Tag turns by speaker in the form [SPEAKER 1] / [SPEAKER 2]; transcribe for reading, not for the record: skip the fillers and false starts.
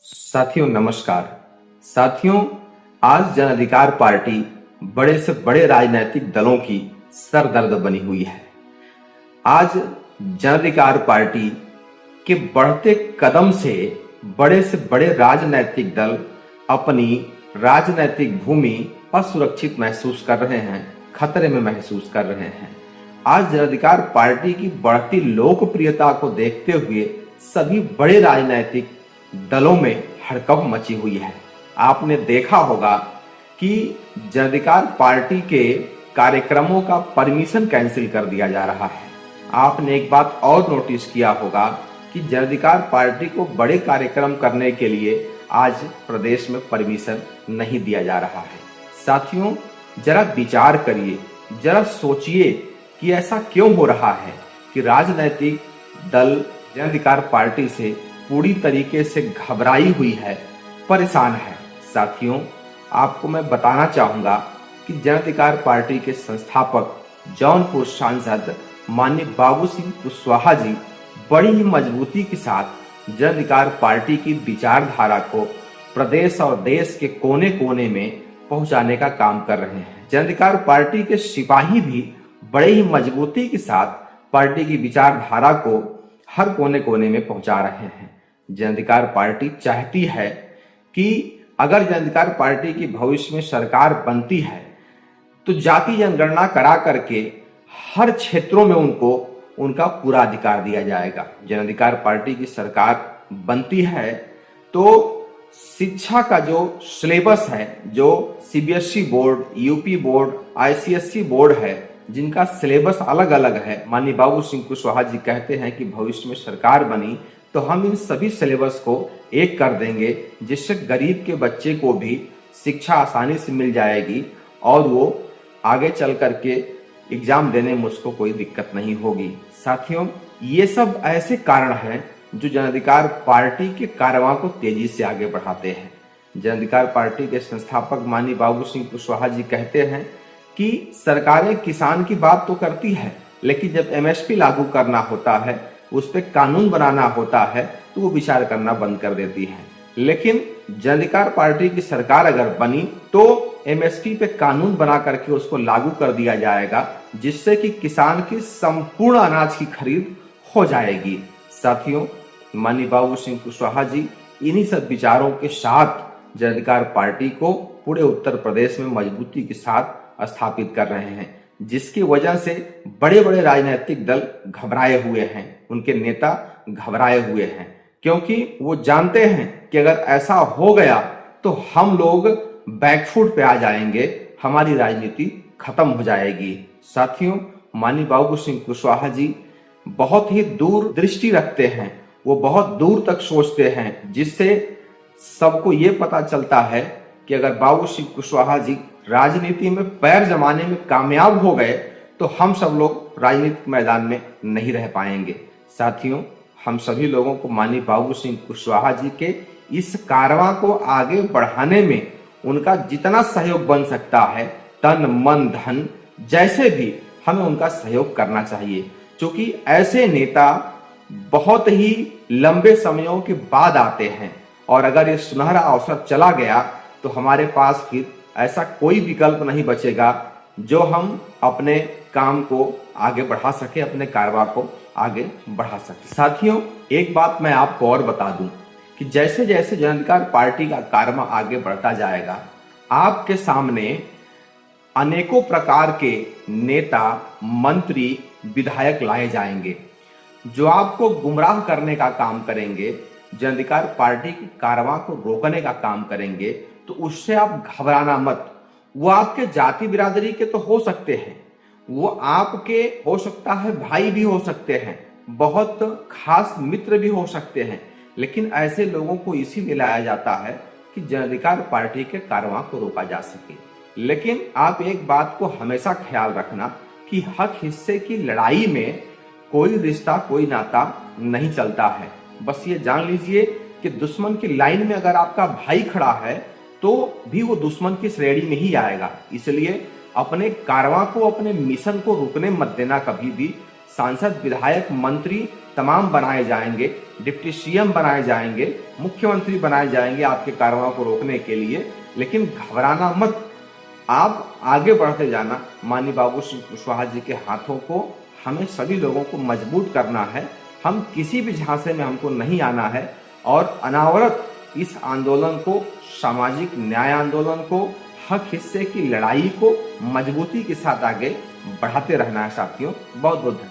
[SPEAKER 1] साथियों नमस्कार। साथियों, आज जन अधिकार पार्टी बड़े से बड़े राजनीतिक दलों की सरदर्द बनी हुई है। आज जन अधिकार पार्टी के बढ़ते कदम से बड़े राजनीतिक दल अपनी राजनीतिक भूमि असुरक्षित महसूस कर रहे हैं, खतरे में महसूस कर रहे हैं। आज जन अधिकार पार्टी की बढ़ती लोकप्रियता को देखते हुए सभी बड़े राजनीतिक दलों में हड़कंप मची हुई है। आपने देखा होगा कि जन अधिकार पार्टी के कार्यक्रमों का परमिशन कैंसिल कर दिया जा रहा है। आपने एक बात और नोटिस किया होगा कि जन अधिकार पार्टी को बड़े कार्यक्रम करने के लिए आज प्रदेश में परमिशन नहीं दिया जा रहा है। साथियों, जरा विचार करिए, जरा सोचिए कि ऐसा क्यों हो रहा है कि राजनीतिक दल जन अधिकार पार्टी से पूरी तरीके से घबराई हुई है, परेशान है। साथियों, आपको मैं बताना चाहूंगा कि जन अधिकार पार्टी के संस्थापक जौनपुर सांसद माननीय बाबू सिंह कुशवाहा जी बड़ी ही मजबूती के साथ जन अधिकार पार्टी की विचारधारा को प्रदेश और देश के कोने कोने में पहुंचाने का काम कर रहे हैं। जन अधिकार पार्टी के सिपाही भी बड़े ही मजबूती के साथ पार्टी की विचारधारा को हर कोने कोने में पहुंचा रहे हैं। जन अधिकार पार्टी चाहती है कि अगर जन अधिकार पार्टी की भविष्य में सरकार बनती है तो जाति जनगणना करा करके हर क्षेत्रों में उनको उनका पूरा अधिकार दिया जाएगा। जन अधिकार पार्टी की सरकार बनती है तो शिक्षा का जो सिलेबस है, जो CBSE board, UP board, ICSE board है, जिनका सिलेबस अलग अलग है, माननीय बाबू सिंह कुशवाहा जी कहते हैं कि भविष्य में सरकार बनी तो हम इन सभी सिलेबस को एक कर देंगे, जिससे गरीब के बच्चे को भी शिक्षा आसानी से मिल जाएगी और वो आगे चल करके एग्जाम देने में उसको कोई दिक्कत नहीं होगी। साथियों, ये सब ऐसे कारण हैं जो जन अधिकार पार्टी के कारवां को तेजी से आगे बढ़ाते हैं। जन अधिकार पार्टी के संस्थापक माननीय बाबू सिंह कुशवाहा जी कहते हैं कि सरकारें किसान की बात तो करती है, लेकिन जब एमएसपी लागू करना होता है, उस पर कानून बनाना होता है, तो वो विचार करना बंद कर देती है। लेकिन जन अधिकार पार्टी की सरकार अगर बनी तो एमएसपी पे कानून बना करके उसको लागू कर दिया जाएगा, जिससे कि किसान की संपूर्ण अनाज की खरीद हो जाएगी। साथियों, माननीय बाबू सिंह कुशवाहा जी इन्हीं सब विचारों के साथ जन अधिकार पार्टी को पूरे उत्तर प्रदेश में मजबूती के साथ स्थापित कर रहे हैं, जिसकी वजह से बड़े बड़े राजनीतिक दल घबराए हुए हैं, उनके नेता घबराए हुए हैं, क्योंकि वो जानते हैं कि अगर ऐसा हो गया तो हम लोग बैकफुट पे आ जाएंगे, हमारी राजनीति खत्म हो जाएगी। साथियों, माननीय बाबू सिंह कुशवाहा जी बहुत ही दूर दृष्टि रखते हैं, वो बहुत दूर तक सोचते हैं, जिससे सबको ये पता चलता है कि अगर बाबू सिंह कुशवाहा जी राजनीति में पैर जमाने में कामयाब हो गए तो हम सब लोग राजनीतिक मैदान में नहीं रह पाएंगे। साथियों, हम सभी लोगों को माननीय बाबू सिंह कुशवाहा जी के इस कारवां को आगे बढ़ाने में उनका जितना सहयोग बन सकता है, तन मन धन जैसे भी, हमें उनका सहयोग करना चाहिए, क्योंकि ऐसे नेता बहुत ही लंबे समयों के बाद आते हैं और अगर ये सुनहरा अवसर चला गया तो हमारे पास फिर ऐसा कोई विकल्प नहीं बचेगा जो हम अपने काम को आगे बढ़ा सके, अपने कारवां को आगे बढ़ा सके। साथियों, एक बात मैं आपको और बता दूं कि जैसे जैसे जन अधिकार पार्टी का कारवां आगे बढ़ता जाएगा, आपके सामने अनेकों प्रकार के नेता, मंत्री, विधायक लाए जाएंगे जो आपको गुमराह करने का काम करेंगे, जन अधिकार पार्टी के कारवां को रोकने का काम करेंगे। तो उससे आप घबराना मत। वो आपके जाति बिरादरी के तो हो सकते हैं, वो आपके हो सकता है भाई भी हो सकते हैं, बहुत खास मित्र भी हो सकते हैं, लेकिन ऐसे लोगों को इसीलिए लाया जाता है कि जन अधिकार पार्टी के कारवां को रोका जा सके। लेकिन आप एक बात को हमेशा ख्याल रखना कि हक हिस्से की लड़ाई में कोई रिश्ता, कोई नाता नहीं चलता है। बस ये जान लीजिए कि दुश्मन की लाइन में अगर आपका भाई खड़ा है तो भी वो दुश्मन की श्रेणी में ही आएगा। इसलिए अपने कारवां को, अपने मिशन को रुकने मत देना कभी भी। सांसद, विधायक, मंत्री तमाम बनाए जाएंगे, डिप्टी सीएम बनाए जाएंगे, मुख्यमंत्री बनाए जाएंगे आपके कार्रवाई को रोकने के लिए। लेकिन घबराना मत, आप आगे बढ़ते जाना। माननीय बाबू श्री कुशवाहा जी के हाथों को हमें सभी लोगों को मजबूत करना है। हम किसी भी झांसे में हमको नहीं आना है और अनावरत इस आंदोलन को, सामाजिक न्याय आंदोलन को, हक हिस्से की लड़ाई को मजबूती के साथ आगे बढ़ाते रहना है साथियों। बहुत बहुत धन्यवाद।